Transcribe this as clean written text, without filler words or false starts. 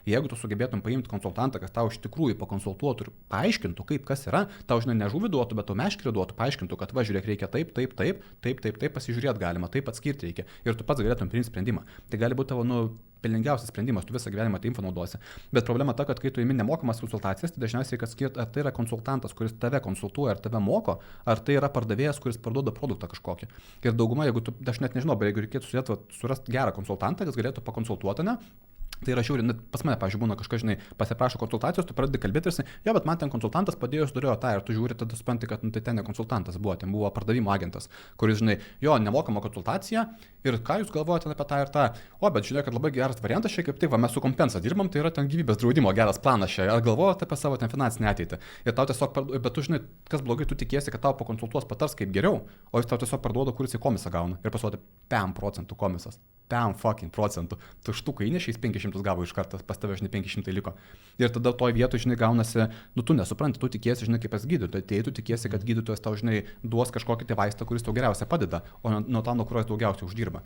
Jeigu tu sugebėtum paimti konsultantą, kas tau iš tikrųjų pakonsultuotų ir paaiškintų, kaip kas yra, tau žinai ne žuvį duotų, bet tau meškerį duotų, paaiškintų, kad va, žiūrėk, reikia taip, pasižiūrėti galima, taip atskirti reikia ir tu pats galėtum priimti sprendimą. Tai gali būti tavo, pelningiausias sprendimas, tu visą gyvenimą tai info naudosi. Bet problema ta, kad kai tu imi nemokamas konsultacijas, tai dažniausiai, kad skirti, ar tai yra konsultantas, kuris tave konsultuoja, ar tave moko, ar tai yra pardavėjas, kuris parduoda produktą kažkokį. Ir dauguma, jeigu tu, aš net nežinau, bet jeigu reikėtų surasti gerą konsultantą, kas galėtų pakonsultuoti, ne? Tai yra žiūri, pas mane, pavyzdžiui, būna kažkas, žinai, pasiprašo konsultacijos, tu pradedi kalbėti ir sakai, jo, bet man ten konsultantas padėjo, sudurėjo tą ir tu žiūri, tada supranti, kad tai ten ne konsultantas buvo, ten buvo pardavimo agentas, kuris, žinai, jo, nemokama konsultacija ir ką jūs galvojate apie tą ir tą, o, bet žinai, kad labai geras variantas, šiaip kaip tik, va, mes su kompensa dirbam, tai yra ten gyvybės draudimo geras planas čia, ar galvojate apie savo ten finansinę ateitį. Ir tau tiesiog, bet tu žinai, kas blogai, tu tikiesi, kad tau pakonsultuos patars kaip geriau, o jis tau tiesiog parduoda, kuris į komisą gauna ir pasiuoda 5% komisas. 5% tu štuką įnešiais 500 gavo iš karto, pas tave, žinai, 500 liko. Ir tada toj vietoj, žinai, gaunasi, tu nesupranti, tu tikiesi, žinai, kaip pas gydytojas, tai tu tikiesi, kad gydytojas tau, žinai, duos kažkokį tai vaistą, kuris tau geriausia padeda, o nuo to, nuo kurio jis daugiausiai uždirba.